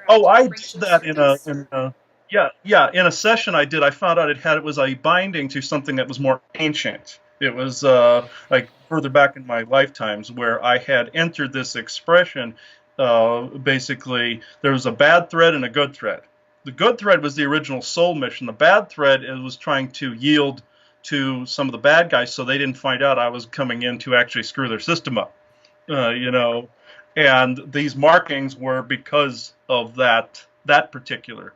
Oh, I did branches that through this, in or a yeah, in a session I did. I found out it was a binding to something that was more ancient. It was like further back in my lifetimes where I had entered this expression. Basically, there was a bad thread and a good thread. The good thread was the original soul mission. The bad thread it was trying to yield to some of the bad guys, so they didn't find out I was coming in to actually screw their system up. You know, and these markings were because of that particular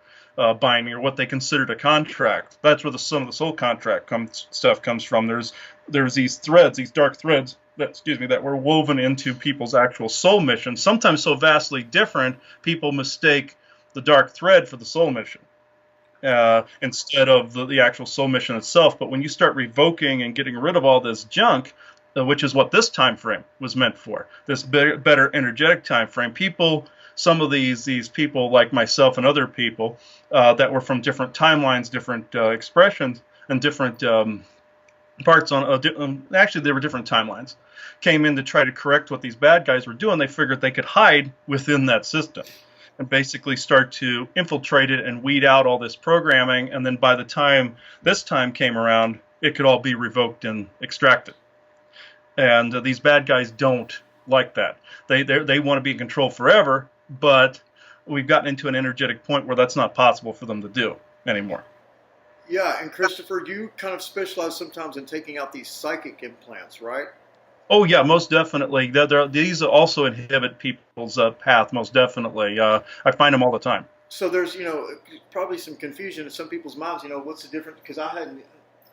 binding or what they considered a contract. That's where the Son of the Soul contract stuff comes from. There's these threads, these dark threads that excuse me that were woven into people's actual soul mission. Sometimes so vastly different, people mistake the dark thread for the soul mission. Instead of the actual soul mission itself. But when you start revoking and getting rid of all this junk, which is what this time frame was meant for, this better energetic time frame, some of these people like myself and other people that were from different timelines, different expressions, and different parts on actually they were different timelines, came in to try to correct what these bad guys were doing. They figured they could hide within that system and basically start to infiltrate it and weed out all this programming. And then by the time this time came around, it could all be revoked and extracted. And these bad guys don't like that. They want to be in control forever, but we've gotten into an energetic point where that's not possible for them to do anymore. Yeah, and Christopher, you kind of specialize sometimes in taking out these psychic implants, right? Oh yeah, most definitely. These also inhibit people's path. Most definitely, I find them all the time. So there's, probably some confusion in some people's minds. What's the difference? Because I hadn't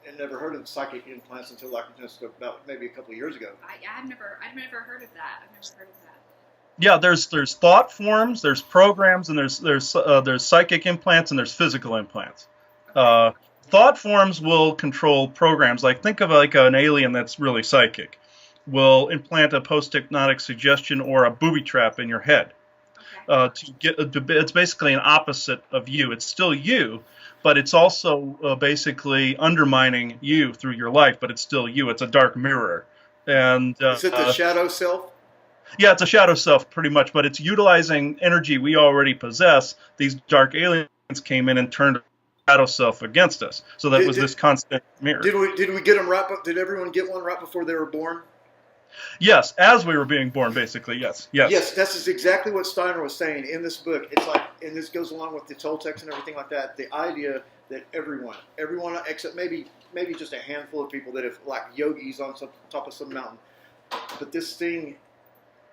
and never heard of psychic implants until like just about maybe a couple of years ago. I've never heard of that. I've never heard of that. Yeah, there's thought forms, there's programs, and there's psychic implants and there's physical implants. Okay. Uh, Thought forms will control programs. Like think of like an alien that's really psychic. Will implant a post-hypnotic suggestion or a booby trap in your head. Okay. It's basically an opposite of you. It's still you, but it's also basically undermining you through your life. But it's still you. It's a dark mirror, and Is it the shadow self? yeah, it's a shadow self pretty much. But it's utilizing energy we already possess. These dark aliens came in and turned shadow self against us. So that Did, was did, this constant mirror. did we get them right? Did everyone get one right before they were born? Yes, as we were being born, basically. Yes, yes. Yes, that's exactly what Steiner was saying in this book. It's like, and this goes along with the Toltecs and everything like that. The idea that everyone except maybe just a handful of people that have like yogis on top of some mountain, but this thing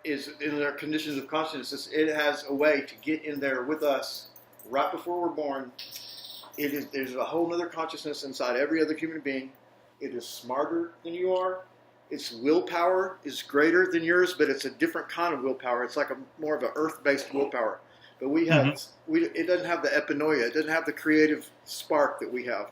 is in their conditions of consciousness. It has a way to get in there with us right before we're born. There's a whole other consciousness inside every other human being. It is smarter than you are. Its willpower is greater than yours, but it's a different kind of willpower. It's like more of an earth-based willpower. But it doesn't have the epinoia. It doesn't have the creative spark that we have.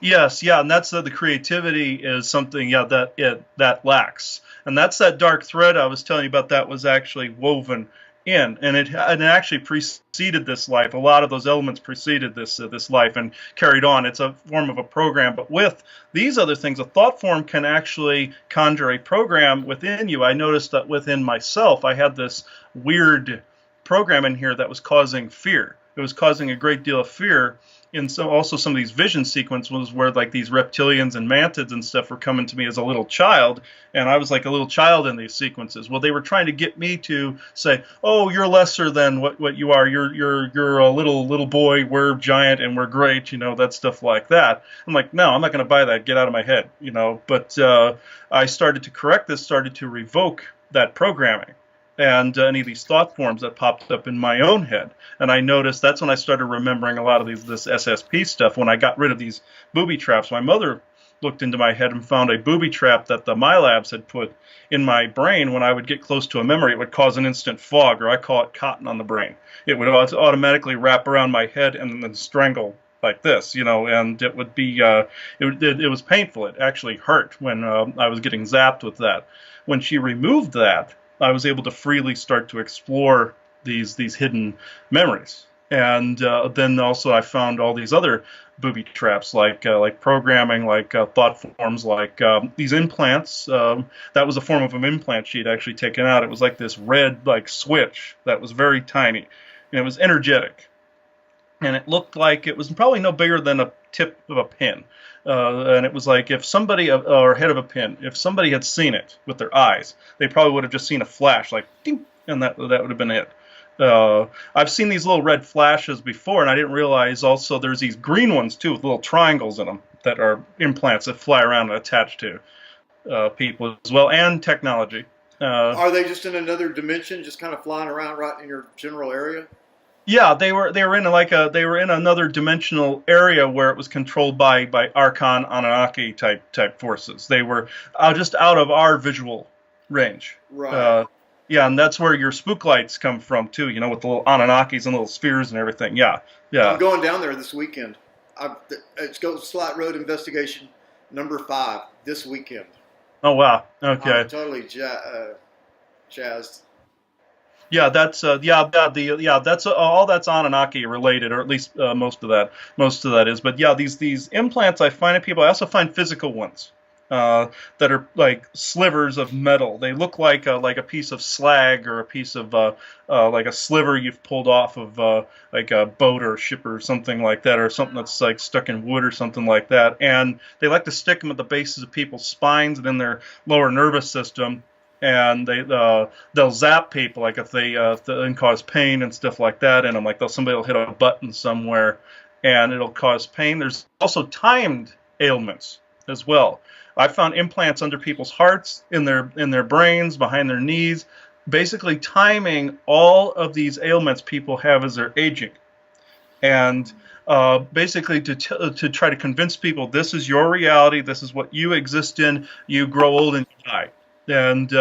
Yes, yeah, and that's the creativity is something, yeah, that lacks, and that's that dark thread I was telling you about that was actually woven in, and it actually preceded this life. A lot of those elements preceded this life and carried on. It's a form of a program, but with these other things, a thought form can actually conjure a program within you. I noticed that within myself, I had this weird program in here that was causing fear. It was causing a great deal of fear. And so also some of these vision sequences where like these reptilians and mantids and stuff were coming to me as a little child, and I was like a little child in these sequences. Well, they were trying to get me to say, "Oh, you're lesser than what you are. You're a little boy. We're giant and we're great." That stuff like that. I'm like, no, I'm not going to buy that. Get out of my head. But I started to correct this, started to revoke that programming and any of these thought forms that popped up in my own head. And I noticed that's when I started remembering a lot of this SSP stuff. When I got rid of these booby traps, my mother looked into my head and found a booby trap that the MyLabs had put in my brain. When I would get close to a memory, it would cause an instant fog, or I call it cotton on the brain. It would automatically wrap around my head and then strangle like this, and it would be, it was painful. It actually hurt when I was getting zapped with that. When she removed that, I was able to freely start to explore these hidden memories. And then also I found all these other booby traps, like programming, like thought forms, like these implants. That was a form of an implant she'd actually taken out. It was like this red like switch that was very tiny. and it was energetic. And it looked like it was probably no bigger than a tip of a pin. And it was like if somebody, or head of a pin, if somebody had seen it with their eyes, they probably would have just seen a flash, like, ding, and that would have been it. I've seen these little red flashes before, and I didn't realize also there's these green ones, too, with little triangles in them that are implants that fly around and attach to people as well, and technology. Are they just in another dimension, just kind of flying around right in your general area? Yeah, they were in another dimensional area where it was controlled by Archon Anunnaki type forces. They were just out of our visual range. Right. Yeah, and that's where your spook lights come from too. With the little Anunnakis and little spheres and everything. Yeah. I'm going down there this weekend. It's Slot Road Investigation number 5 this weekend. Oh wow. Okay. I'm totally jazzed. Yeah, that's that's all that's Anunnaki related, or at least most of that is. But yeah, these implants I find in people. I also find physical ones that are like slivers of metal. They look like a piece of slag or a piece of like a sliver you've pulled off of like a boat or a ship or something like that, or something that's like stuck in wood or something like that. And they like to stick them at the bases of people's spines and in their lower nervous system. And they'll zap people, like if they and cause pain and stuff like that in them. Like somebody will hit a button somewhere, and it'll cause pain. There's also timed ailments as well. I found implants under people's hearts, in their brains, behind their knees, basically timing all of these ailments people have as they're aging, and basically to try to convince people this is your reality, this is what you exist in. You grow old and you die. And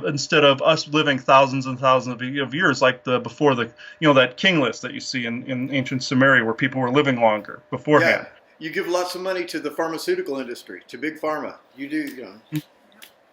instead of us living thousands and thousands of years, like before that king list that you see in ancient Sumeria, where people were living longer beforehand. Yeah, you give lots of money to the pharmaceutical industry, to big pharma. You do,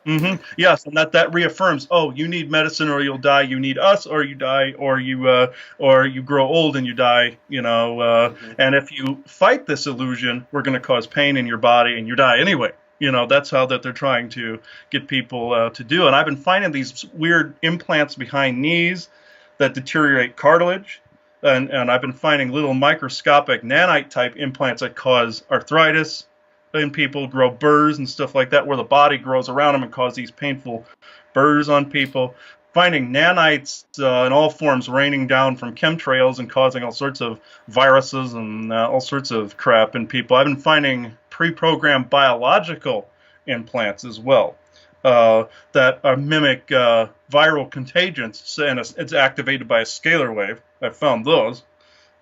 Mm-hmm. Yes, and that reaffirms. Oh, you need medicine or you'll die. You need us or you die, or you grow old and you die. And if you fight this illusion, we're going to cause pain in your body and you die anyway. That's how that they're trying to get people to do. And I've been finding these weird implants behind knees that deteriorate cartilage. And I've been finding little microscopic nanite type implants that cause arthritis in people, grow burrs and stuff like that, where the body grows around them and cause these painful burrs on people. Finding nanites in all forms raining down from chemtrails and causing all sorts of viruses and all sorts of crap in people. I've been finding pre-programmed biological implants as well that mimic viral contagions, and it's activated by a scalar wave. I found those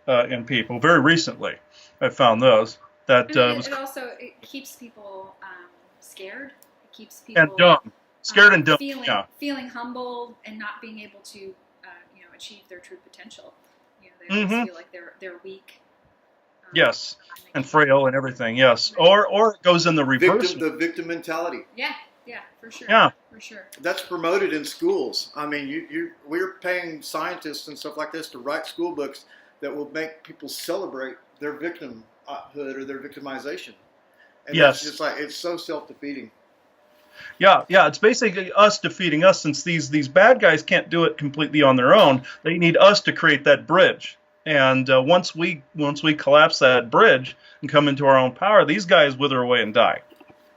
in people very recently. I found those. It keeps people scared. It keeps people and dumb. Scared and dumb. Feeling humble and not being able to, achieve their true potential. They always feel like they're weak. Yes, and frail and everything. Yes, or it goes in the reverse. The victim mentality. Yeah, for sure. Yeah, for sure. That's promoted in schools. I mean, we're paying scientists and stuff like this to write school books that will make people celebrate their victimhood or their victimization. And yes, it's just like it's so self-defeating. Yeah, it's basically us defeating us, since these bad guys can't do it completely on their own. They need us to create that bridge. And once we collapse that bridge and come into our own power, these guys wither away and die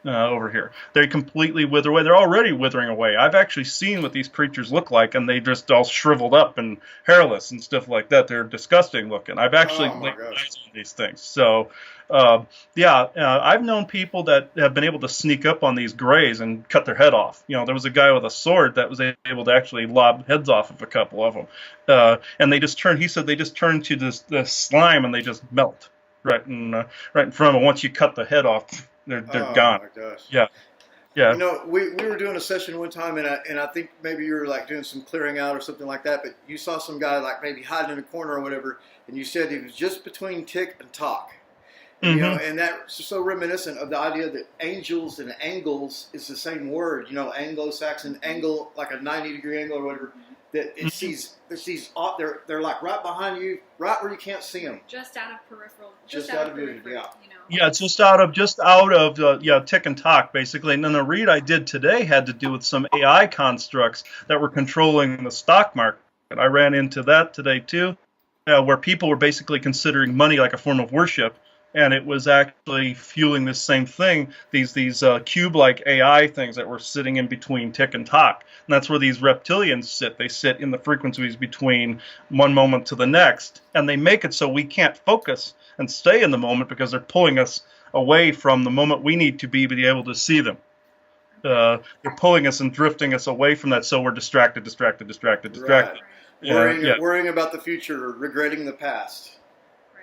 over here. They completely wither away. They're already withering away. I've actually seen what these creatures look like, and they just all shriveled up and hairless and stuff like that. They're disgusting looking. I've actually laid eyes on these things. So I've known people that have been able to sneak up on these grays and cut their head off. There was a guy with a sword that was able to actually lob heads off of a couple of them. And they just turned, he said they just turn to this slime and they just melt right in front of them. Once you cut the head off, they're gone. Oh my gosh. Yeah. We were doing a session one time, and I think maybe you were like doing some clearing out or something like that, but you saw some guy like maybe hiding in a corner or whatever, and you said he was just between tick and talk. And that's so reminiscent of the idea that angels and angles is the same word. Anglo-Saxon angle, like a 90-degree angle or whatever. That it's these they're like right behind you, right where you can't see them. Just out of peripheral. Just out of vision. Yeah. Yeah, it's just out of tick and talk basically. And then the read I did today had to do with some AI constructs that were controlling the stock market And I ran into that today too, where people were basically considering money like a form of worship, and it was actually fueling this same thing. These cube-like AI things that were sitting in between tick and tock, and that's where these reptilians sit. They sit in the frequencies between one moment to the next, and they make it so we can't focus and stay in the moment because they're pulling us away from the moment we need to be able to see them. They're pulling us and drifting us away from that, so we're distracted. Right. Yeah. Worrying about the future, regretting the past.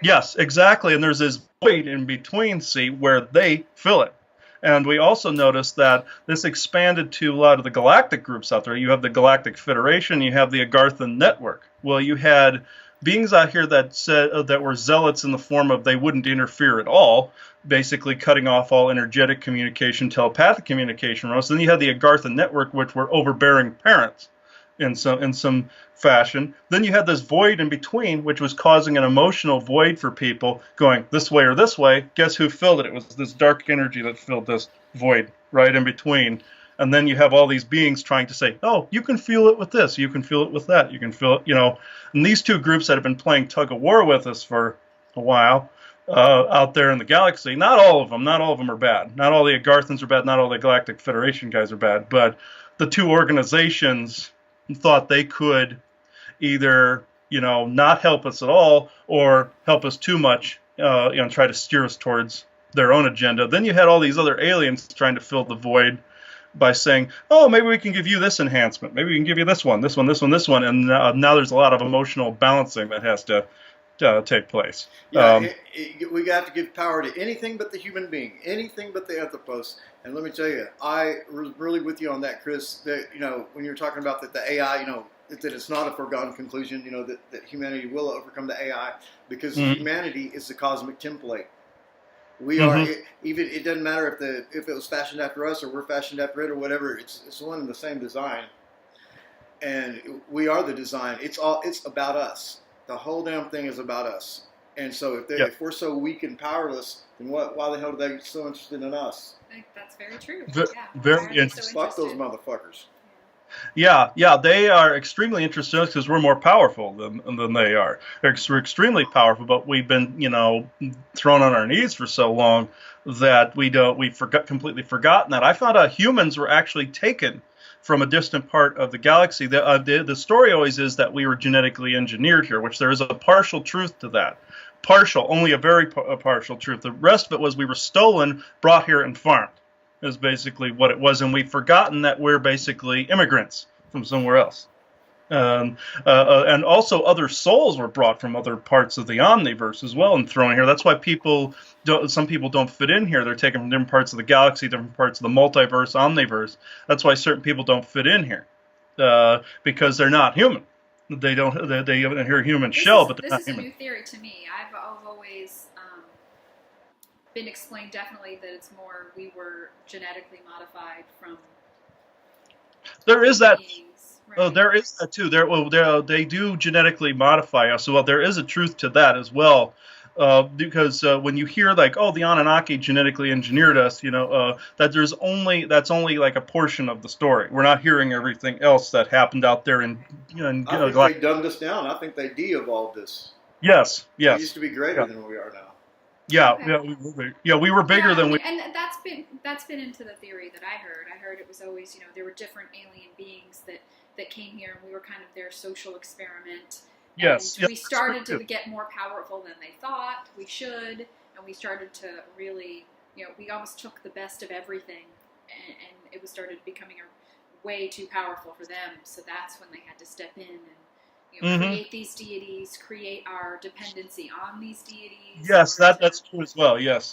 Yes, exactly. And there's this void in between, see, where they fill it. And we also noticed that this expanded to a lot of the galactic groups out there. You have the Galactic Federation, you have the Agarthan Network. Well, you had beings out here that said that were zealots in the form of they wouldn't interfere at all, basically cutting off all energetic communication, telepathic communication. Then you had the Agarthan Network, which were overbearing parents in some fashion. Then you had this void in between, which was causing an emotional void for people going this way or this way. Guess who filled it? It was this dark energy that filled this void right in between. And then you have all these beings trying to say, oh, you can feel it with this, you can feel it with that, you can feel it, And these two groups that have been playing tug of war with us for a while out there in the galaxy, not all of them are bad. Not all the Agarthans are bad, not all the Galactic Federation guys are bad, but the two organizations thought they could either, not help us at all or help us too much, try to steer us towards their own agenda. Then you had all these other aliens trying to fill the void by saying, oh, maybe we can give you this enhancement. Maybe we can give you this one. And now there's a lot of emotional balancing that has to take place. Yeah, we got to give power to anything but the human being, anything but the Anthropos. And let me tell you, I was really with you on that, Chris, that, when you're talking about that the AI, that it's not a foregone conclusion, that humanity will overcome the AI because humanity is the cosmic template. We are, even, it doesn't matter if it was fashioned after us or we're fashioned after it or whatever, it's one and the same design. And we are the design. It's about us. The whole damn thing is about us. And so if we're so weak and powerless, then why the hell are they so interested in us? I think that's very true. Very interesting. Fuck those motherfuckers. Yeah, they are extremely interested in us because we're more powerful than they are. We're extremely powerful, but we've been, thrown on our knees for so long that we've completely forgotten that. I found out humans were actually taken from a distant part of the galaxy. The story always is that we were genetically engineered here, which there is a partial truth to that. Partial, only a very partial truth. The rest of it was we were stolen, brought here, and farmed. Is basically what it was, and we've forgotten that we're basically immigrants from somewhere else. And also other souls were brought from other parts of the omniverse as well and thrown here. That's why some people don't fit in here. They're taken from different parts of the galaxy, different parts of the multiverse, omniverse. That's why certain people don't fit in here because they're not human. They hear human shell, but they're not human. This is a new theory to me. I've always been explained definitely that it's more we were genetically modified from. There is that. Beings, right? Oh, there is that too. They do genetically modify us. So there is a truth to that as well. Because when you hear like, oh, the Anunnaki genetically engineered us, that that's only like a portion of the story. We're not hearing everything else that happened out there in I think they dumbed us down. I think they de-evolved us. Yes. We used to be greater than we are now. Yeah, okay. we were bigger than we. And that's been into the theory that I heard. I heard it was always, there were different alien beings that came here, and we were kind of their social experiment. Yes. And we started to get more powerful than they thought we should, and we started to really, we almost took the best of everything, and it was started becoming way too powerful for them. So that's when they had to step in and. Create these deities, create our dependency on these deities. Yes, that's true as well. Yes,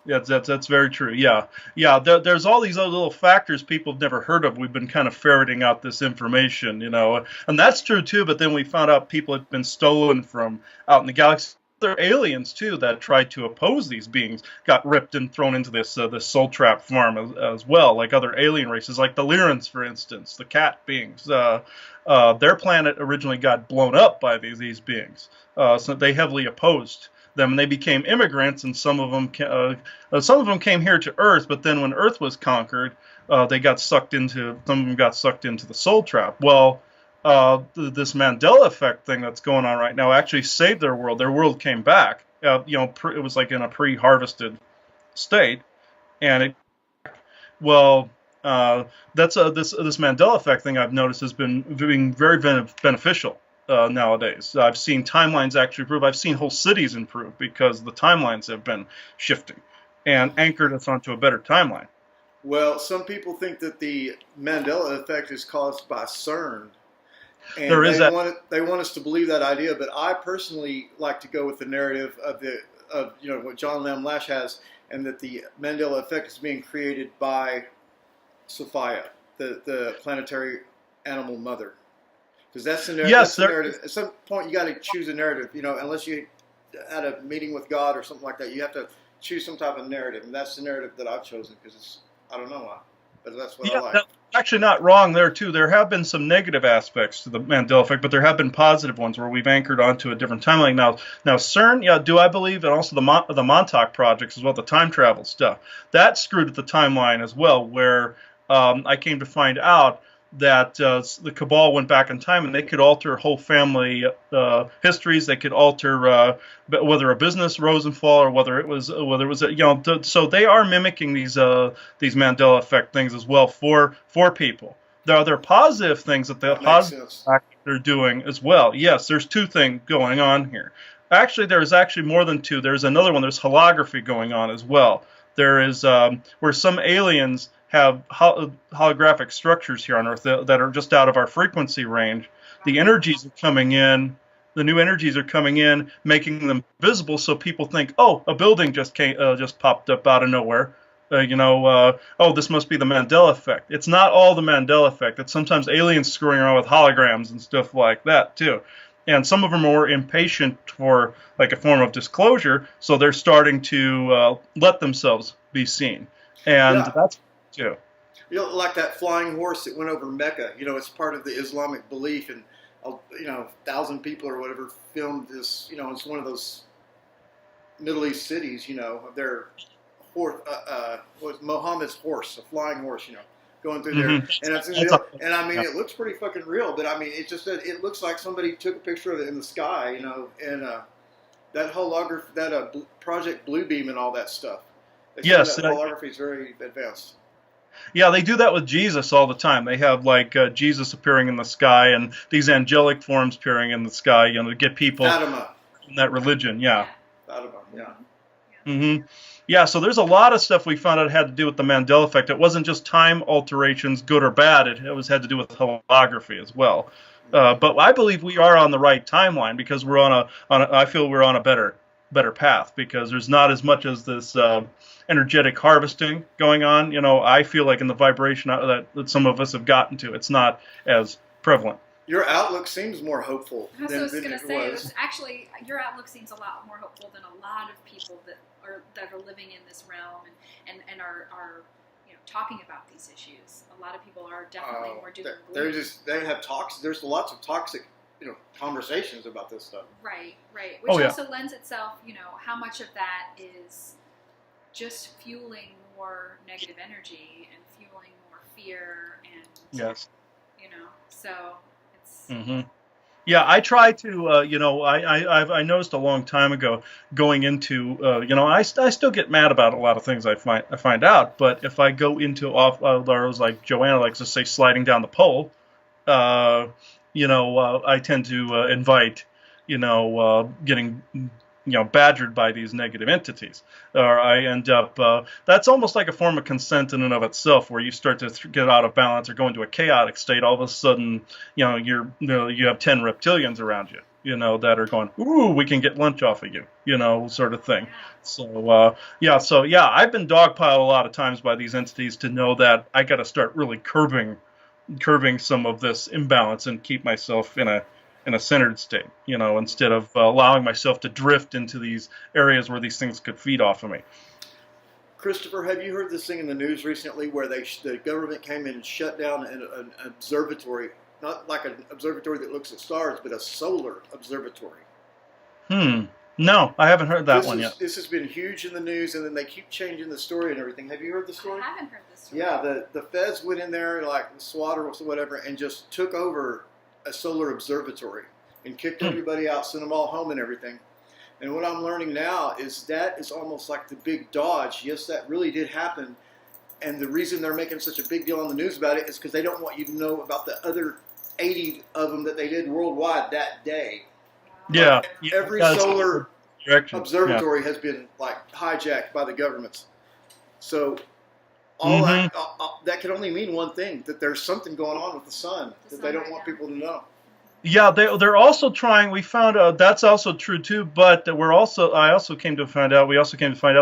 that's very true. Yeah. There's all these other little factors people have never heard of. We've been kind of ferreting out this information, and that's true too. But then we found out people had been stolen from out in the galaxy. Other aliens too that tried to oppose these beings got ripped and thrown into this soul trap farm as well, like other alien races, like the Lyrans, for instance, the cat beings. Their planet originally got blown up by these beings, so they heavily opposed them, and they became immigrants. And some of them came here to Earth, but then when Earth was conquered, some of them got sucked into the soul trap. Well, this Mandela effect thing that's going on right now actually saved their world. Their world came back. It was like in a pre-harvested state, and well, this Mandela effect thing I've noticed has been being very beneficial nowadays. I've seen timelines actually improve. I've seen whole cities improve because the timelines have been shifting and anchored us onto a better timeline. Well, some people think that the Mandela effect is caused by CERN, and There is that. they want us to believe that idea. But I personally like to go with the narrative of what John Lamb Lash has, and that the Mandela effect is being created by Sophia, the planetary animal mother, because that's the narrative. Yes, that's the narrative. At some point, you got to choose a narrative. Unless you had a meeting with God or something like that, you have to choose some type of narrative, and that's the narrative that I've chosen because I don't know why, but that's what I like. That's actually not wrong there too. There have been some negative aspects to the Mandela effect, but there have been positive ones where we've anchored onto a different timeline. Now CERN, yeah, do I believe, and also the Montauk projects as well, the time travel stuff, that screwed with the timeline as well, where I came to find out that the cabal went back in time and they could alter whole family histories. They could alter whether a business rose and fall or whether it was so they are mimicking these Mandela effect things as well for people. There are other positive things that they're doing as well. Yes, there's two things going on here. Actually, there's actually more than two. There's another one. There's holography going on as well. There is where some aliens have holographic structures here on Earth that are just out of our frequency range. The energies are coming in. The new energies are coming in, making them visible, so people think, oh, a building just popped up out of nowhere. Oh, this must be the Mandela effect. It's not all the Mandela effect. It's sometimes aliens screwing around with holograms and stuff like that too. And some of them are more impatient for like a form of disclosure, so they're starting to let themselves be seen. And that's too. Like that flying horse that went over Mecca. It's part of the Islamic belief, and 1,000 people or whatever filmed this. It's one of those Middle East cities. Their horse was Muhammad's horse, a flying horse. Going through there, and I mean, it looks pretty fucking real. But I mean, it's just that it looks like somebody took a picture of it in the sky. And that holography, that Project Bluebeam, and all that stuff. Yes, that holography is very advanced. Yeah, they do that with Jesus all the time. They have like Jesus appearing in the sky and these angelic forms appearing in the sky, to get people in that religion. Yeah. Fatima, yeah. Mm-hmm. Yeah, so there's a lot of stuff we found out had to do with the Mandela effect. It wasn't just time alterations, good or bad. It had to do with holography as well. But I believe we are on the right timeline because we're I feel we're on a better path because there's not as much as this energetic harvesting going on. I feel like in the vibration that some of us have gotten to, it's not as prevalent. Your outlook seems more hopeful. I was going to say, actually, your outlook seems a lot more hopeful than a lot of people that are living in this realm and are talking about these issues. A lot of people are definitely more doom and gloom. They have talks. There's lots of toxic conversations about this stuff. Right. Which also lends itself, how much of that is just fueling more negative energy and fueling more fear and so it's. Mm-hmm. Yeah, I try to, I noticed a long time ago going into, I still get mad about a lot of things I find out, but if I go into those like Joanna likes to say sliding down the pole, I tend to invite, getting, badgered by these negative entities, or I end up. That's almost like a form of consent in and of itself, where you start to get out of balance or go into a chaotic state. All of a sudden, you have 10 reptilians around you, that are going, ooh, we can get lunch off of you, sort of thing. So I've been dogpiled a lot of times by these entities to know that I got to start really curbing some of this imbalance and keep myself in a centered state, instead of allowing myself to drift into these areas where these things could feed off of me. Christopher, have you heard this thing in the news recently where the government came in and shut down an observatory, not like an observatory that looks at stars, but a solar observatory? No, I haven't heard that one yet. This has been huge in the news, and then they keep changing the story and everything. Have you heard the story? I haven't heard this story. Yeah, the feds went in there, like SWAT or whatever, and just took over a solar observatory and kicked everybody out, sent them all home and everything. And what I'm learning now is that is almost like the big dodge. Yes, that really did happen. And the reason they're making such a big deal on the news about it is because they don't want you to know about the other 80 of them that they did worldwide that day. Yeah. Every solar observatory has been like hijacked by the governments. So all that can only mean one thing, that there's something going on with the sun that they don't want people to know. Yeah, they're also trying. We found out that's also true too. But we also came to find out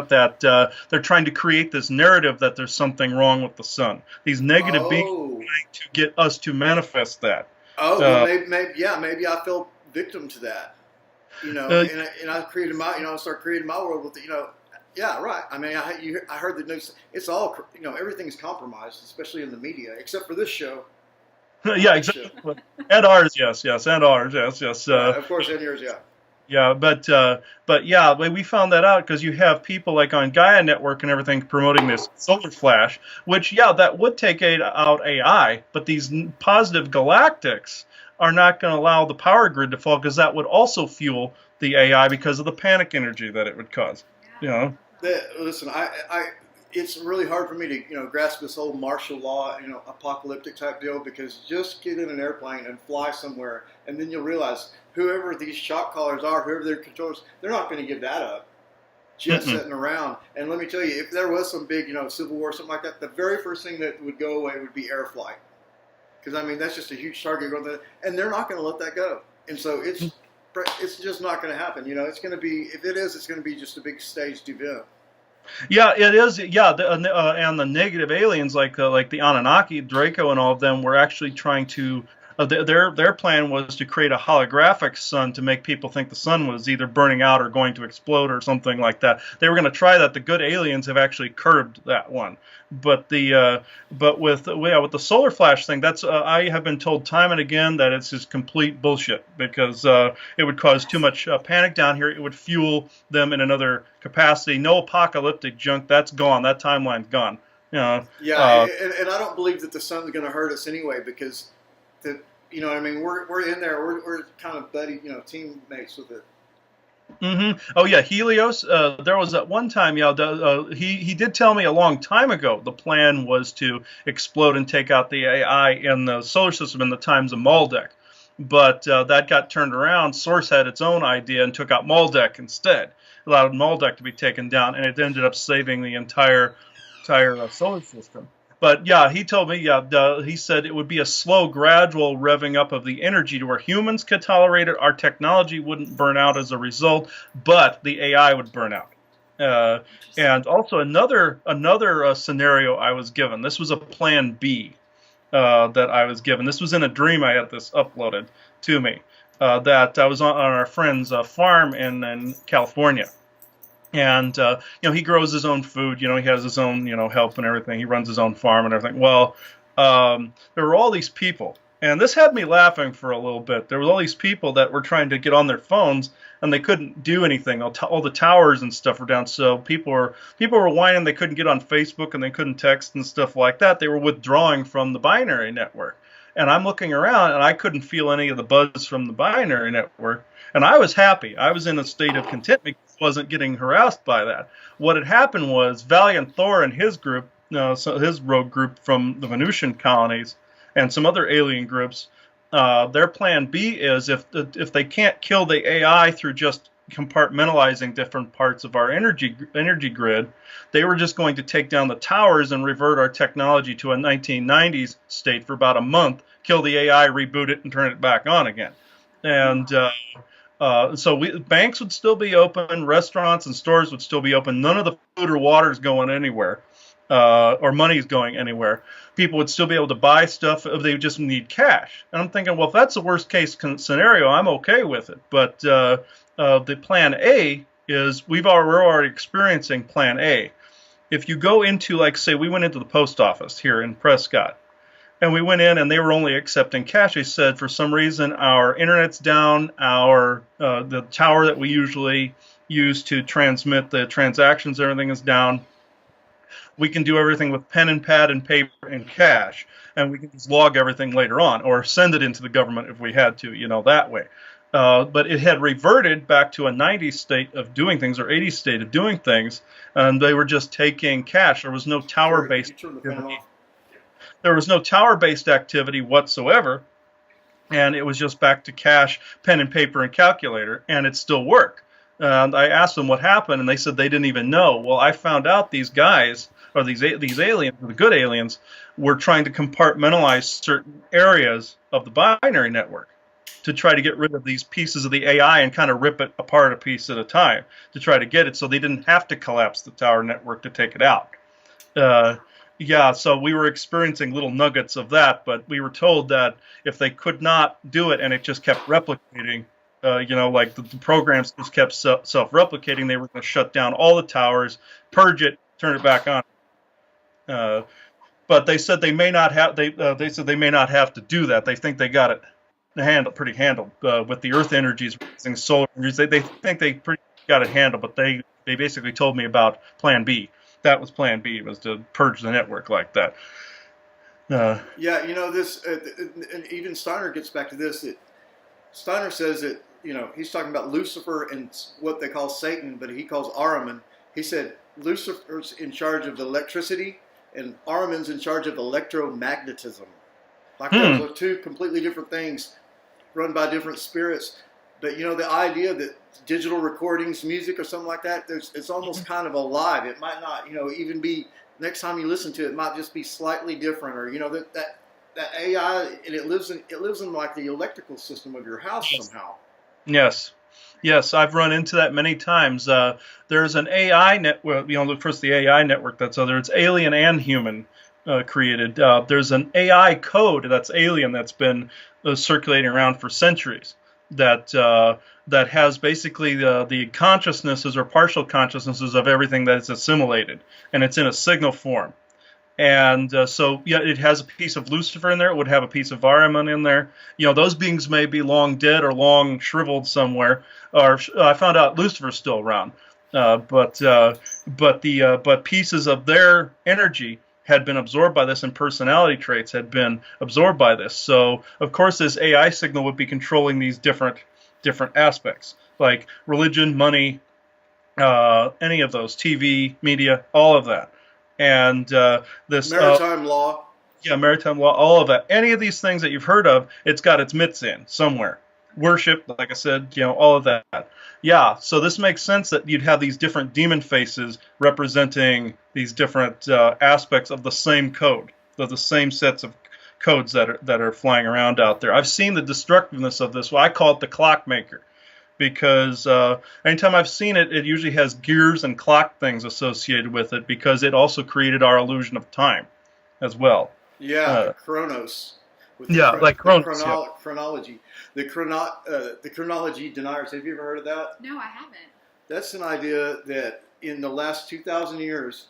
that they're trying to create this narrative that there's something wrong with the sun. These negative beings are trying to get us to manifest that. Well, maybe I fell victim to that. And I created my, I started creating my world with Yeah, right. I mean, I heard the news. It's all, everything's compromised, especially in the media, except for this show. Yeah, exactly. And ours, yes, and ours, yes. Of course, and yours, yeah. Yeah, but yeah, we found that out because you have people like on Gaia Network and everything promoting this solar flash, which, that would take out AI, but these positive galactics are not going to allow the power grid to fall because that would also fuel the AI because of the panic energy that it would cause. Listen, it's really hard for me to grasp this whole martial law, apocalyptic type deal, because just get in an airplane and fly somewhere, and then you'll realize whoever these shot callers are, whoever their controllers, they're not going to give that up. Just sitting around. And let me tell you, if there was some big, civil war or something like that, the very first thing that would go away would be air flight, because that's just a huge target going there, and they're not going to let that go. And so it's just not going to happen. It's going to be, if it is, it's going to be just a big staged event. Yeah, it is. Yeah, and the negative aliens like the Anunnaki, Draco, and all of them were actually trying to. Their plan was to create a holographic sun to make people think the sun was either burning out or going to explode or something like that. They were going to try that. The good aliens have actually curbed that one. But with the solar flash thing, that's I have been told time and again that it's just complete bullshit because it would cause too much panic down here. It would fuel them in another capacity. No apocalyptic junk. That's gone. That timeline's gone. And I don't believe that the sun's going to hurt us anyway because we're in there. We're kind of buddy, teammates with it. Mm-hmm. Oh yeah, Helios. There was at one time. He did tell me a long time ago the plan was to explode and take out the AI in the solar system in the times of Maldek, but that got turned around. Source had its own idea and took out Maldek instead. Allowed Maldek to be taken down, and it ended up saving the entire solar system. But yeah, he told me, he said it would be a slow, gradual revving up of the energy to where humans could tolerate it. Our technology wouldn't burn out as a result, but the AI would burn out. And also another scenario I was given. This was a plan B that I was given. This was in a dream. I had this uploaded to me that I was on our friend's farm in California. And, he grows his own food, he has his own, help and everything. He runs his own farm and everything. Well, there were all these people, and this had me laughing for a little bit. There were all these people that were trying to get on their phones, and they couldn't do anything. All the towers and stuff were down, so people were whining they couldn't get on Facebook and they couldn't text and stuff like that. They were withdrawing from the binary network. And I'm looking around, and I couldn't feel any of the buzz from the binary network. And I was happy. I was in a state of contentment because I wasn't getting harassed by that. What had happened was Valiant Thor and his group, so his rogue group from the Venusian colonies and some other alien groups, their plan B is if they can't kill the AI through just compartmentalizing different parts of our energy grid, they were just going to take down the towers and revert our technology to a 1990s state for about a month, kill the AI, reboot it, and turn it back on again. And so banks would still be open, restaurants and stores would still be open. None of the food or water is going anywhere, or money is going anywhere. People would still be able to buy stuff. They just need cash. And I'm thinking, well, if that's the worst case scenario, I'm okay with it. But the plan A is we're already experiencing plan A. If you go into, like, say, we went into the post office here in Prescott. And we went in, and they were only accepting cash. They said, for some reason, our internet's down. The tower that we usually use to transmit the transactions, everything is down. we can do everything with pen and pad and paper and cash, and we can just log everything later on or send it into the government if we had to, that way. But it had reverted back to a 90s state of doing things or 80s state of doing things, and they were just taking cash. There was no tower-based activity. There was no tower-based activity whatsoever, and it was just back to cash, pen and paper, and calculator, and it still worked. And I asked them what happened, and they said they didn't even know. Well, I found out these guys, or these aliens, the good aliens, were trying to compartmentalize certain areas of the binary network to try to get rid of these pieces of the AI and kind of rip it apart a piece at a time to try to get it so they didn't have to collapse the tower network to take it out. So we were experiencing little nuggets of that, but we were told that if they could not do it and it just kept replicating, like the programs just kept self-replicating, they were going to shut down all the towers, purge it, turn it back on. But they said they may not have. They said they may not have to do that. They think they got it pretty handled with the Earth energies, using solar energies. They think they pretty got it handled, but they basically told me about Plan B. That was Plan B, was to purge the network like that. This, and even Steiner gets back to this. Steiner says that, he's talking about Lucifer and what they call Satan, but he calls Ahriman. He said Lucifer's in charge of the electricity, and Ahriman's in charge of electromagnetism. Like those are two completely different things, run by different spirits. But the idea that digital recordings, music, or something like that, it's almost kind of alive. It might not, even be next time you listen to it, it might just be slightly different, or that AI, and it lives in like the electrical system of your house somehow. Yes, I've run into that many times. There's an AI network, first the AI network that's other. It's alien and human created. There's an AI code that's alien that's been circulating around for centuries. That has basically the consciousnesses or partial consciousnesses of everything that is assimilated, and it's in a signal form. And it has a piece of Lucifer in there. It would have a piece of Ahriman in there. Those beings may be long dead or long shriveled somewhere. Or I found out Lucifer's still around, but pieces of their energy had been absorbed by this, and personality traits had been absorbed by this. So, of course, this AI signal would be controlling these different aspects, like religion, money, any of those, TV, media, all of that. And this maritime law. Yeah, maritime law, all of that. Any of these things that you've heard of, it's got its mitts in somewhere. Worship, like I said, all of that. Yeah, so this makes sense that you'd have these different demon faces representing these different aspects of the same code, of the same sets of codes that are flying around out there. I've seen the destructiveness of this. Well, I call it the clockmaker, because anytime I've seen it, it usually has gears and clock things associated with it, because it also created our illusion of time as well. Yeah, Chronos. Chronology. The chronology deniers. Have you ever heard of that? No, I haven't. That's an idea that in the last 2,000 years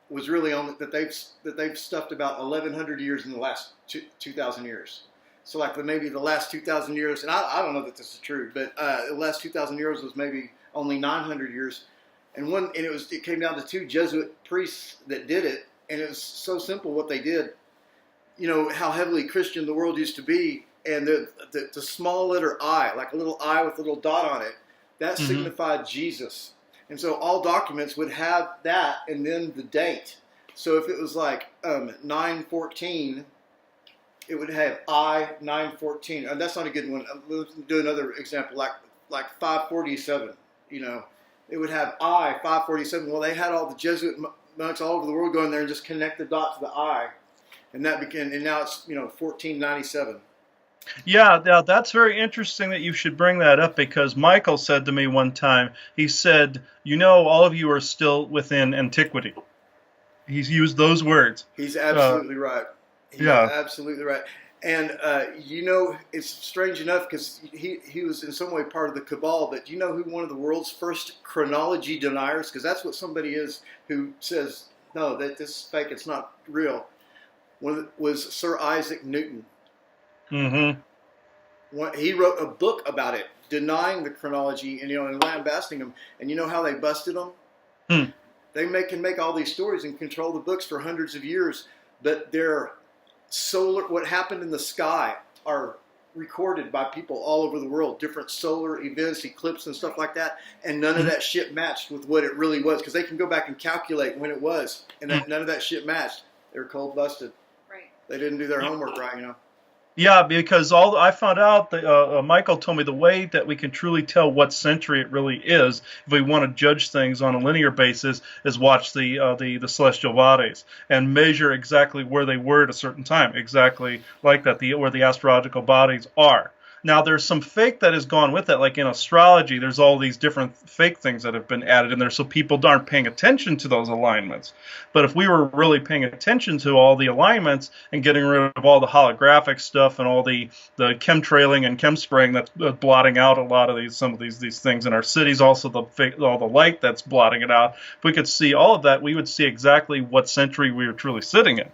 was really on that they've stuffed about 1,100 years in the last 2,000 years. So like maybe the last 2,000 years, and I don't know that this is true, but the last 2,000 years was maybe only 900 years, and it came down to two Jesuit priests that did it, and it was so simple what they did. How heavily Christian the world used to be, and the small letter I, like a little I with a little dot on it, that signified Jesus. And so all documents would have that and then the date. So if it was like 914, it would have I 914. And that's not a good one. Let's do another example, like 547. It would have I 547. Well, they had all the Jesuit monks all over the world go in there and just connect the dot to the I. And now it's 1497. Yeah, that's very interesting that you should bring that up, because Michael said to me one time, he said, all of you are still within antiquity. He's used those words. He's absolutely right. He's absolutely right. And it's strange enough, because he was in some way part of the cabal, but do you know who one of the world's first chronology deniers, because that's what somebody is who says, no, that this is fake, it's not real, was Sir Isaac Newton. He wrote a book about it, denying the chronology and lambasting him. And you know how they busted him? They can make all these stories and control the books for hundreds of years, but their solar, what happened in the sky, are recorded by people all over the world, different solar events, eclipses and stuff like that, and none of that shit matched with what it really was, because they can go back and calculate when it was, and none of that shit matched. They were cold busted. Right. They didn't do their homework right, you know. Yeah, because I found out that Michael told me the way that we can truly tell what century it really is, if we want to judge things on a linear basis, is watch the celestial bodies and measure exactly where they were at a certain time, exactly like that, where the astrological bodies are. Now, there's some fake that has gone with it, like in astrology, there's all these different fake things that have been added in there, so people aren't paying attention to those alignments. But if we were really paying attention to all the alignments and getting rid of all the holographic stuff and all the chemtrailing and chemspraying that's blotting out a lot of some of these things in our cities, also all the light that's blotting it out, if we could see all of that, we would see exactly what century we were truly sitting in.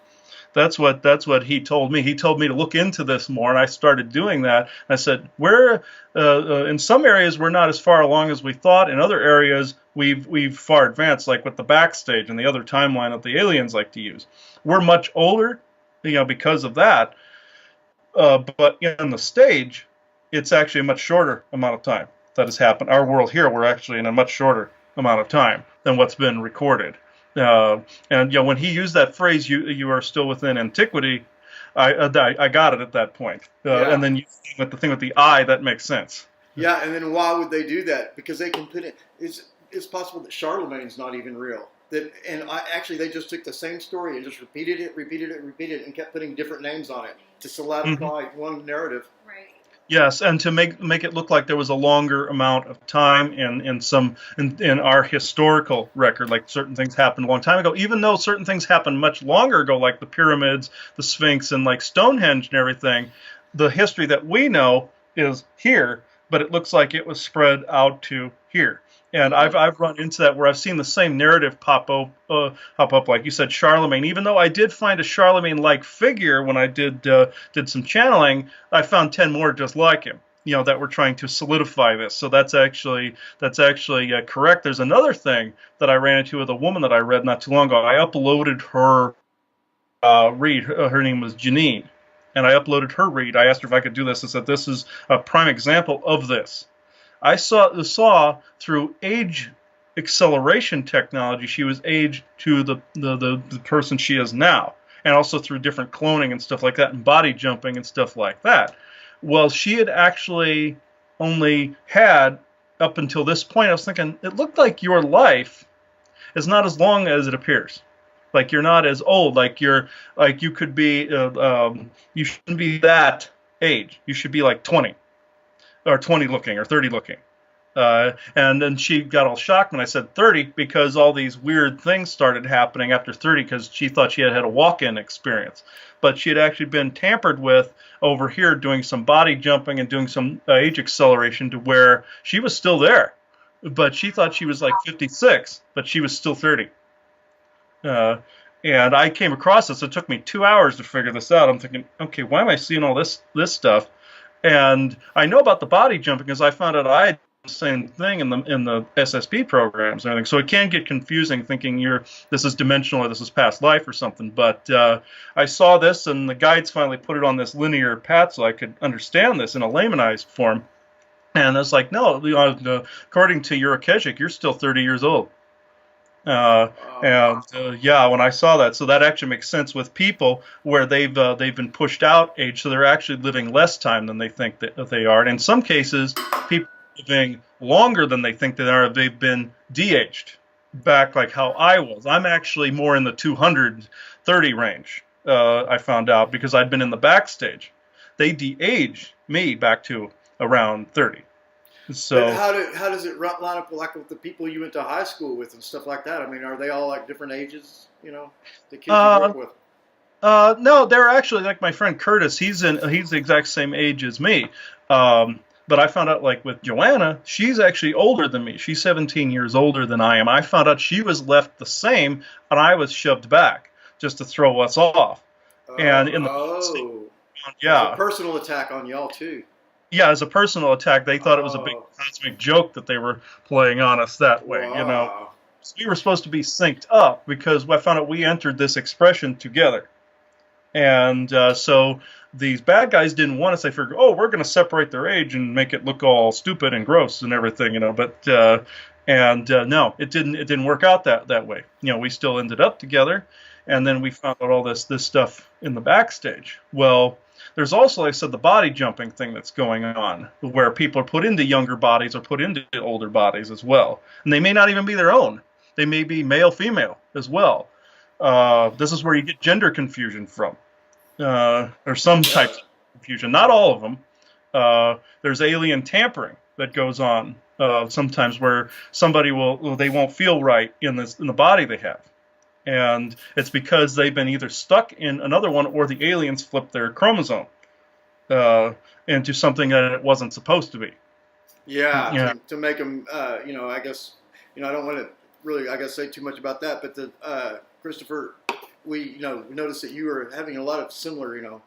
That's what he told me. He told me to look into this more, and I started doing that. I said, in some areas we're not as far along as we thought. In other areas we've far advanced, like with the backstage and the other timeline that the aliens like to use. We're much older, because of that. But in the stage, it's actually a much shorter amount of time that has happened. Our world here, we're actually in a much shorter amount of time than what's been recorded. And when he used that phrase, you are still within antiquity, I got it at that point. And then with the thing with the eye, that makes sense. Yeah, and then why would they do that? Because they can put it. It's possible that Charlemagne's not even real. Actually, they just took the same story and just repeated it, and kept putting different names on it to solidify one narrative. Right. Yes, and to make it look like there was a longer amount of time in our historical record, like certain things happened a long time ago, even though certain things happened much longer ago, like the pyramids, the Sphinx, and like Stonehenge and everything. The history that we know is here, but it looks like it was spread out to here. And I've run into that where I've seen the same narrative pop up, like you said, Charlemagne. Even though I did find a Charlemagne-like figure when I did some channeling, I found 10 more just like him, that were trying to solidify this. So that's actually correct. There's another thing that I ran into with a woman that I read not too long ago. I uploaded her read. Her name was Janine, and I uploaded her read. I asked her if I could do this. I said, this is a prime example of this. I saw through age acceleration technology, she was aged to the person she is now, and also through different cloning and stuff like that, and body jumping and stuff like that. Well, she had actually only had, up until this point, I was thinking, it looked like your life is not as long as it appears. Like you're not as old. Like you could be, you shouldn't be that age. You should be like 20. Or 20 looking, or 30 looking. And then she got all shocked when I said 30, because all these weird things started happening after 30, because she thought she had a walk-in experience. But she had actually been tampered with over here doing some body jumping and doing some age acceleration to where she was still there. But she thought she was like 56, but she was still 30. And I came across this. It took me 2 hours to figure this out. I'm thinking, okay, why am I seeing all this stuff? And I know about the body jumping because I found out I had the same thing in the SSP programs and everything. So it can get confusing thinking this is dimensional or this is past life or something. But I saw this, and the guides finally put it on this linear path so I could understand this in a laymanized form. And I was like, no, according to your Akashic, you're still 30 years old. When I saw that, so that actually makes sense with people where they've been pushed out age, so they're actually living less time than they think that they are. And in some cases, people are living longer than they think they are. They've been de-aged back, like how I was. I'm actually more in the 230 range. I found out because I'd been in the backstage. They de-aged me back to around 30. So but how does it line up like with the people you went to high school with and stuff like that? I mean, are they all like different ages? The kids you grew up with. No, they're actually like my friend Curtis. He's the exact same age as me. But I found out like with Joanna, she's actually older than me. She's 17 years older than I am. I found out she was left the same, and I was shoved back just to throw us off. And in the a personal attack on y'all too. Yeah, as a personal attack, they thought it was a big cosmic joke that they were playing on us that way, Wow. So we were supposed to be synced up because I found out we entered this expression together. And so these bad guys didn't want us. They figured, oh, we're going to separate their age and make it look all stupid and gross and everything, you know. But no, it didn't work out that way. You know, we still ended up together, and then we found out all this stuff in the backstage. Well, there's also, like I said, the body jumping thing that's going on, where people are put into younger bodies or put into older bodies as well, and they may not even be their own. They may be male, female as well. This is where you get gender confusion from, or some types of confusion. Not all of them. There's alien tampering that goes on sometimes, where somebody they won't feel right in the body they have, and it's because they've been either stuck in another one or the aliens flipped their chromosome into something that it wasn't supposed to be. Yeah. To make them, I guess, I don't want to really, say too much about that, but Christopher, we noticed that you were having a lot of similar,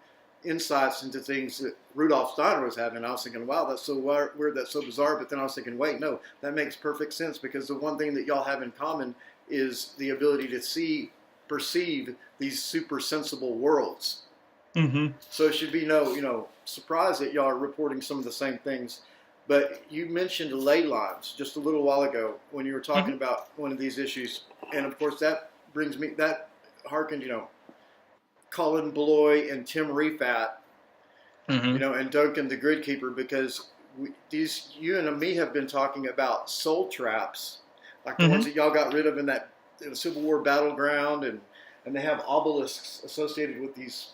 insights into things that Rudologh Steiner was having. I was thinking, wow, that's so weird, that's so bizarre. But then I was thinking, wait, no, that makes perfect sense, because the one thing that y'all have in common is the ability to perceive these super sensible worlds. Mm-hmm. So it should be no, surprise that y'all are reporting some of the same things. But you mentioned ley lines just a little while ago when you were talking about one of these issues, and of course that harkened, Colin Bloy and Tim Rifat, and Duncan the Grid Keeper, because you and me have been talking about soul traps, like the ones that y'all got rid of in the Civil War battleground, and they have obelisks associated with these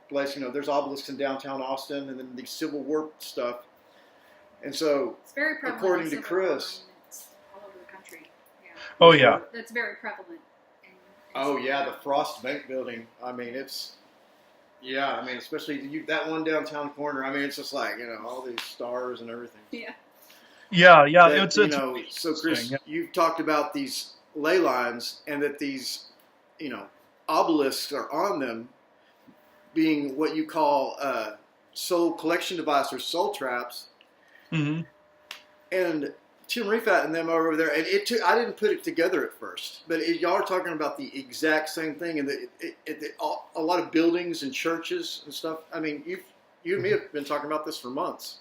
places. There's obelisks in downtown Austin, and then the Civil War stuff. And so, it's very prevalent, according to Chris, all over the country. Yeah. Oh yeah, that's very prevalent. The Frost Bank building. I mean, especially that one downtown corner. I mean, it's just like, all these stars and everything. Yeah. That, so Chris, you've talked about these ley lines, and that these, obelisks are on them, being what you call soul collection device or soul traps. Mm-hmm. And Tim Rifat and them over there, and I didn't put it together at first, but y'all are talking about the exact same thing, and a lot of buildings and churches and stuff. I mean, you and me have been talking about this for months.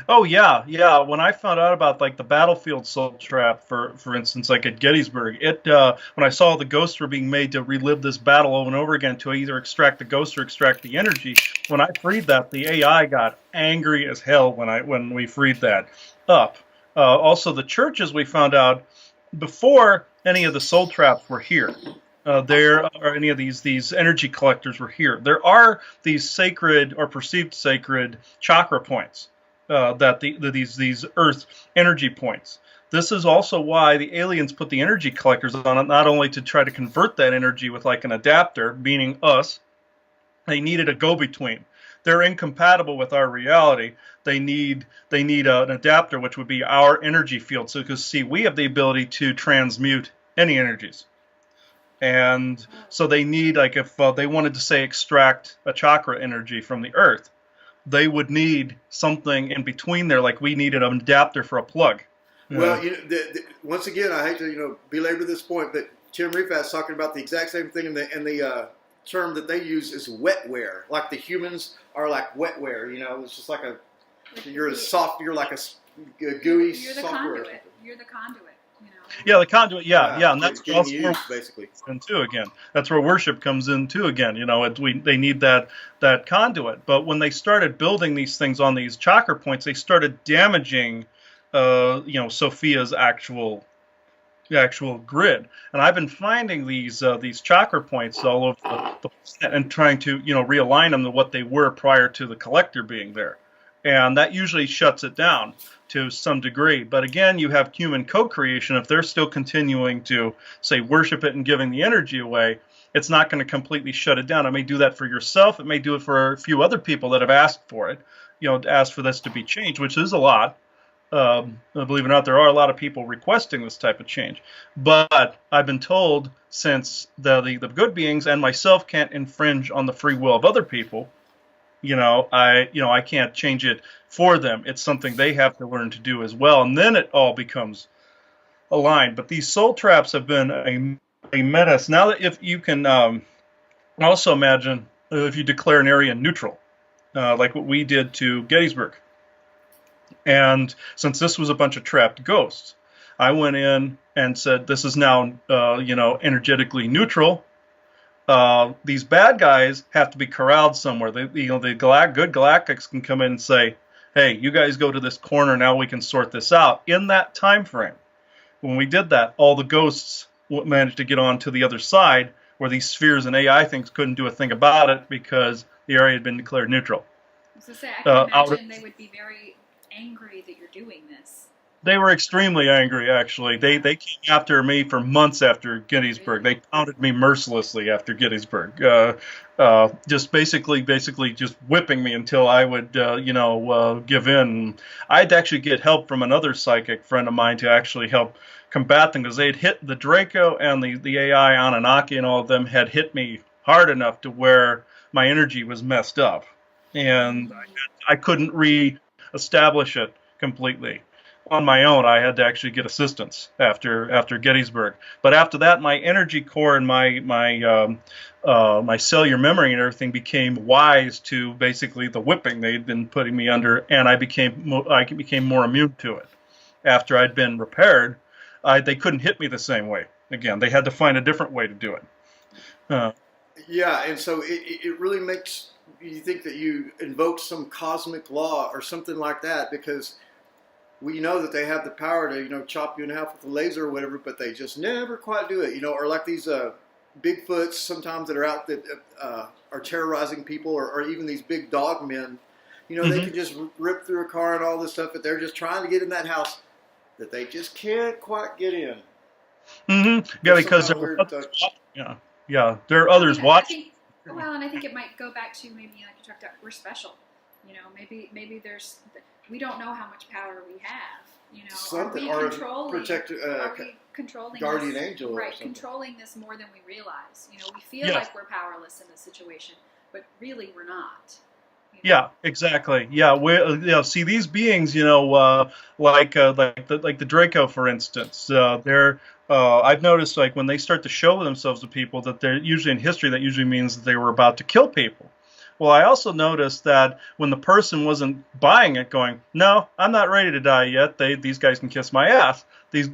Oh yeah. When I found out about like the battlefield soul trap, for instance, like at Gettysburg, when I saw the ghosts were being made to relive this battle over and over again to either extract the ghost or extract the energy, when I freed that, the AI got angry as hell when we freed that up. Also, the churches, we found out before any of the soul traps were here. There are any of these energy collectors were here. There are these sacred or perceived sacred chakra points. These Earth energy points. This is also why the aliens put the energy collectors on it, not only to try to convert that energy with like an adapter, meaning us. They needed a go-between. They're incompatible with our reality. They need an adapter, which would be our energy field. So, because see, we have the ability to transmute any energies, and so they need, like, if they wanted to say extract a chakra energy from the Earth, they would need something in between there, like we needed an adapter for a plug. Well, once again, I hate to belabor this point, but Tim Rifat's talking about the exact same thing, and the term that they use is wetware. Like the humans are like wetware. It's just like you're like a gooey You're the software. Conduit. You're the conduit. Yeah, the conduit. Yeah, and that's getting used, basically. Into again. That's where worship comes in too. Again, they need that conduit. But when they started building these things on these chakra points, they started damaging, Sophia's actual grid. And I've been finding these chakra points all over the planet and trying to realign them to what they were prior to the collector being there. And that usually shuts it down to some degree. But again, you have human co-creation. If they're still continuing to, say, worship it and giving the energy away, it's not going to completely shut it down. It may do that for yourself. It may do it for a few other people that have asked for it, asked for this to be changed, which is a lot. Believe it or not, there are a lot of people requesting this type of change. But I've been told, since the good beings and myself can't infringe on the free will of other people, I can't change it for them. It's something they have to learn to do as well. And then it all becomes aligned. But these soul traps have been a menace. Now that if you can also imagine if you declare an area neutral, like what we did to Gettysburg. And since this was a bunch of trapped ghosts, I went in and said, this is now, energetically neutral. These bad guys have to be corralled somewhere. The good galactics can come in and say, hey, you guys go to this corner, now we can sort this out. In that time frame, when we did that, all the ghosts managed to get on to the other side, where these spheres and AI things couldn't do a thing about it because the area had been declared neutral. So I can imagine they would be very angry that you're doing this. They were extremely angry, actually. They came after me for months after Gettysburg. They pounded me mercilessly after Gettysburg, just basically just whipping me until I would, give in. I'd actually get help from another psychic friend of mine to actually help combat them, because they'd hit the Draco and the AI Anunnaki and all of them had hit me hard enough to where my energy was messed up, and I couldn't re-establish it completely. On my own, I had to actually get assistance after Gettysburg. But after that, my energy core and my cellular memory and everything became wise to basically the whipping they'd been putting me under, and I became more immune to it. After I'd been repaired, they couldn't hit me the same way again. They had to find a different way to do it. Yeah, and so it really makes you think that you invoked some cosmic law or something like that, because we know that they have the power to, chop you in half with a laser or whatever, but they just never quite do it, or like these Bigfoots sometimes that are out that are terrorizing people, or even these big dog men, they can just rip through a car and all this stuff, but they're just trying to get in that house that they just can't quite get in. Yeah, because there are others watching. And I think it might go back to maybe like you talked about, we're special. Maybe there's, we don't know how much power we have. Something, are we controlling guardian this, angel, right? Or something. Controlling this more than we realize. We feel like we're powerless in this situation, but really we're not. Yeah, exactly. Yeah, see these beings, like the Draco, for instance. They're I've noticed, like, when they start to show themselves to people, that they're usually in history. That usually means that they were about to kill people. Well, I also noticed that when the person wasn't buying it, going, "No, I'm not ready to die yet. These guys can kiss my ass." These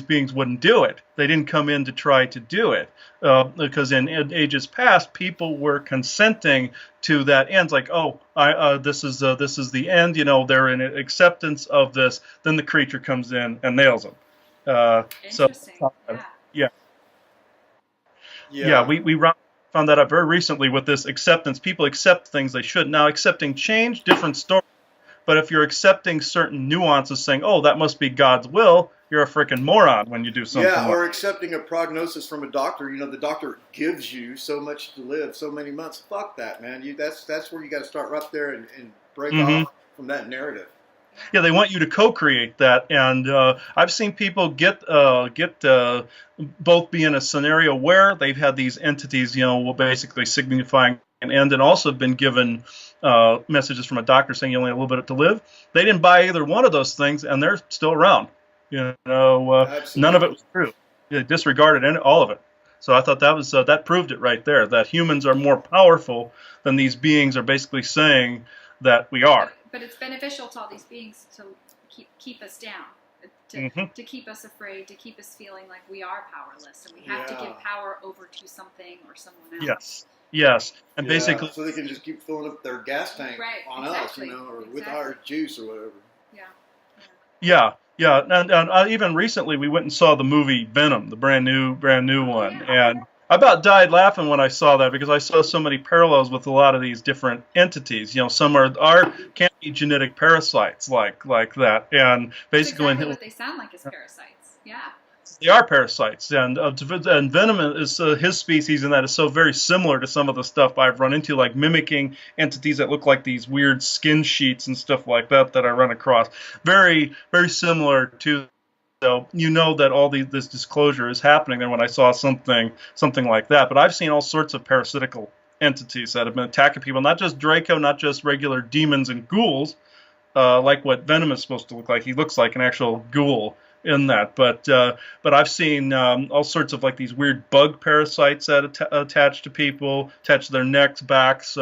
beings wouldn't do it. They didn't come in to try to do it, because in ages past, people were consenting to that end. Like, oh, this is the end. They're in acceptance of this. Then the creature comes in and nails them. Interesting. We found that out very recently with this acceptance. People accept things they should. Now, accepting change, different story. But if you're accepting certain nuances, saying, oh, that must be God's will, you're a freaking moron when you do something. Yeah, or accepting a prognosis from a doctor. The doctor gives you so much to live, so many months. Fuck that, man. That's where you got to start right there and break off from that narrative. Yeah, they want you to co-create that, and I've seen people get both be in a scenario where they've had these entities, basically signifying an end, and also been given messages from a doctor saying you only have a little bit to live. They didn't buy either one of those things, and they're still around. None of it was true. They disregarded all of it. So I thought that was that proved it right there, that humans are more powerful than these beings are basically saying that we are. But it's beneficial to all these beings to keep us down, to keep us afraid, to keep us feeling like we are powerless, and we have to give power over to something or someone else. Yes, and basically, so they can just keep filling up their gas tank on us, or with our juice or whatever. Yeah. And even recently, we went and saw the movie Venom, the brand new one, and I about died laughing when I saw that, because I saw so many parallels with a lot of these different entities. Some can be genetic parasites like that, and basically what they sound like is parasites. Yeah. They are parasites, and Venom is his species, and that is so very similar to some of the stuff I've run into, like mimicking entities that look like these weird skin sheets and stuff like that I run across. Very, very similar to. So that all this disclosure is happening there when I saw something like that. But I've seen all sorts of parasitical entities that have been attacking people, not just Draco, not just regular demons and ghouls, like what Venom is supposed to look like. He looks like an actual ghoul in that. But I've seen all sorts of like these weird bug parasites that attach to people, attach to their necks, backs,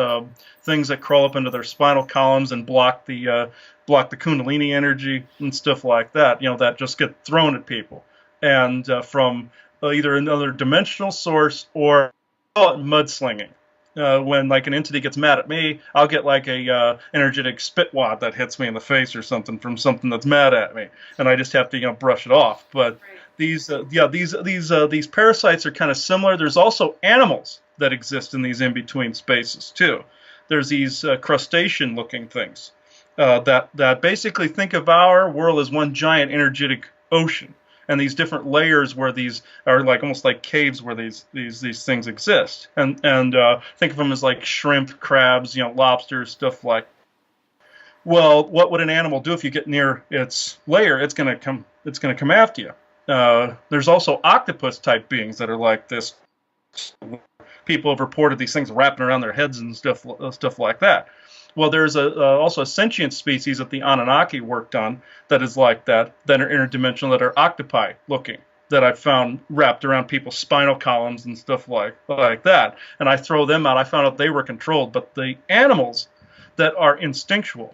things that crawl up into their spinal columns and block the Kundalini energy and stuff like that. That just get thrown at people, and from either another dimensional source or mudslinging. When like an entity gets mad at me, I'll get like a energetic spit wad that hits me in the face or something from something that's mad at me, and I just have to brush it off. But these parasites are kind of similar. There's also animals that exist in these in-between spaces too. There's these crustacean-looking things that basically think of our world as one giant energetic ocean. And these different layers where these are like almost like caves where these things exist, and think of them as like shrimp, crabs, lobsters, stuff like. Well, what would an animal do if you get near its layer? It's gonna come after you. There's also octopus type beings that are like this. People have reported these things wrapping around their heads and stuff like that. Well, there's also a sentient species that the Anunnaki worked on that is like that are interdimensional, that are octopi looking, that I found wrapped around people's spinal columns and stuff like that. And I throw them out. I found out they were controlled. But the animals that are instinctual,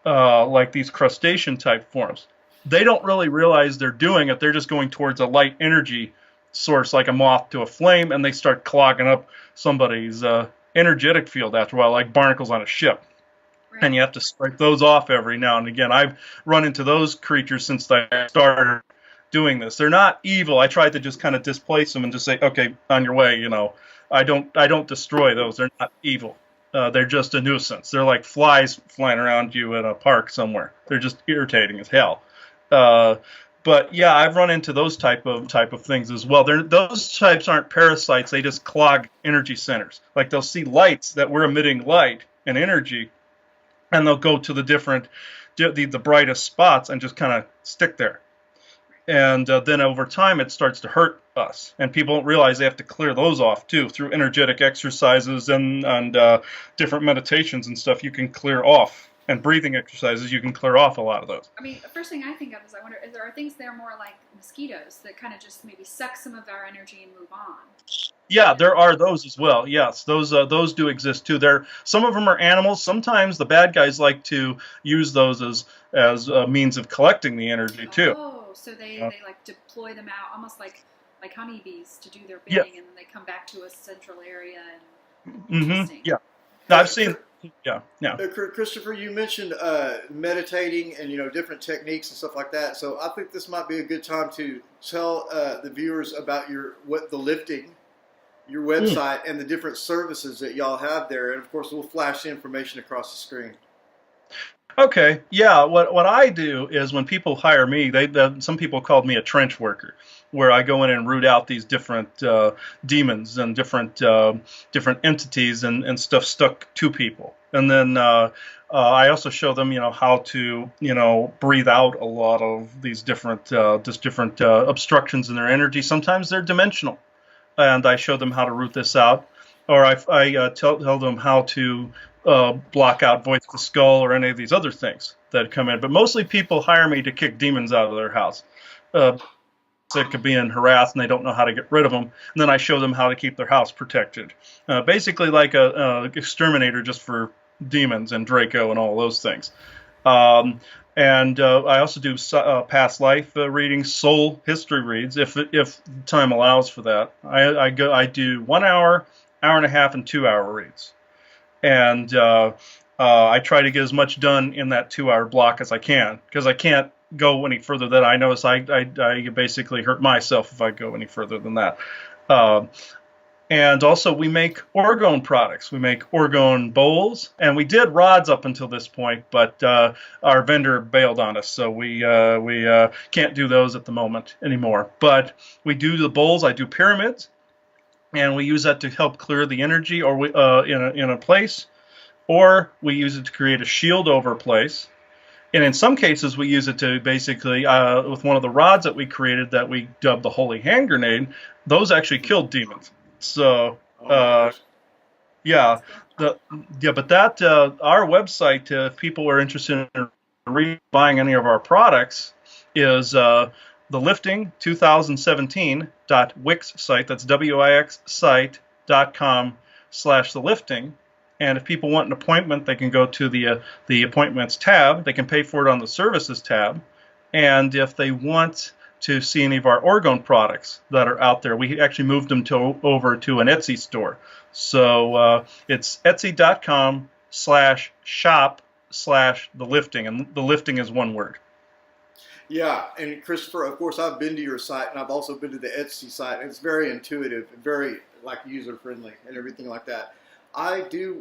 like these crustacean type forms, they don't really realize they're doing it. They're just going towards a light energy source like a moth to a flame, and they start clogging up somebody's energetic field after a while, like barnacles on a ship. Right. And you have to scrape those off every now and again. I've run into those creatures since I started doing this. They're not evil. I tried to just kind of displace them and just say, okay, on your way. I don't destroy those. They're not evil. They're just a nuisance. They're like flies flying around you in a park somewhere. They're just irritating as hell. But yeah, I've run into those type of things as well. Those types aren't parasites. They just clog energy centers. Like they'll see lights that we're emitting light and energy, and they'll go to the brightest spots and just kind of stick there. And then over time, it starts to hurt us. And people don't realize they have to clear those off too through energetic exercises and different meditations and stuff. You can clear off. And breathing exercises, you can clear off a lot of those. I mean, the first thing I think of is I wonder if there are things that are more like mosquitoes that kind of just maybe suck some of our energy and move on. Yeah, there are those as well. Yes, those do exist too. Some of them are animals. Sometimes the bad guys like to use those as a means of collecting the energy too. Oh, so they like deploy them out almost like honeybees to do their bidding, and then they come back to a central area. And interesting. Yeah, I've seen. Yeah. Christopher, you mentioned meditating and different techniques and stuff like that. So I think this might be a good time to tell the viewers about the lifting, your website, and the different services that y'all have there. And of course, we'll flash the information across the screen. Okay. Yeah. What I do is when people hire me, some people called me a trench worker, where I go in and root out these different demons and different entities and stuff stuck to people. And then I also show them, how to, breathe out a lot of these different obstructions in their energy. Sometimes they're dimensional, and I show them how to root this out, or I tell them how to block out voice of the skull or any of these other things that come in. But mostly people hire me to kick demons out of their house. Sick of being harassed and they don't know how to get rid of them. And then I show them how to keep their house protected. Basically like a exterminator just for demons and Draco and all those things. And I also do past life readings, soul history reads, if time allows for that. I do 1 hour, hour and a half, and 2 hour reads. And I try to get as much done in that 2 hour block as I can, because I can't go any further than I notice I basically hurt myself if I go any further than that. And also we make orgone products. We make orgone bowls, and we did rods up until this point, but our vendor bailed on us, so we can't do those at the moment anymore. But we do the bowls. I do pyramids, and we use that to help clear the energy, or in a place, or we use it to create a shield over a place. And in some cases, we use it to basically, with one of the rods that we created that we dubbed the Holy Hand Grenade, those actually killed demons. So, but that our website, if people are interested in buying any of our products, is the lifting 2017.wix site. That's WIX site.com/the lifting. And if people want an appointment, they can go to the appointments tab. They can pay for it on the services tab. And if they want to see any of our orgone products that are out there, we actually moved them over to an Etsy store. So it's etsy.com/shop/the lifting, and the lifting is one word. Yeah, and Christopher, of course, I've been to your site, and I've also been to the Etsy site, and it's very intuitive, and very like user friendly, and everything like that. I do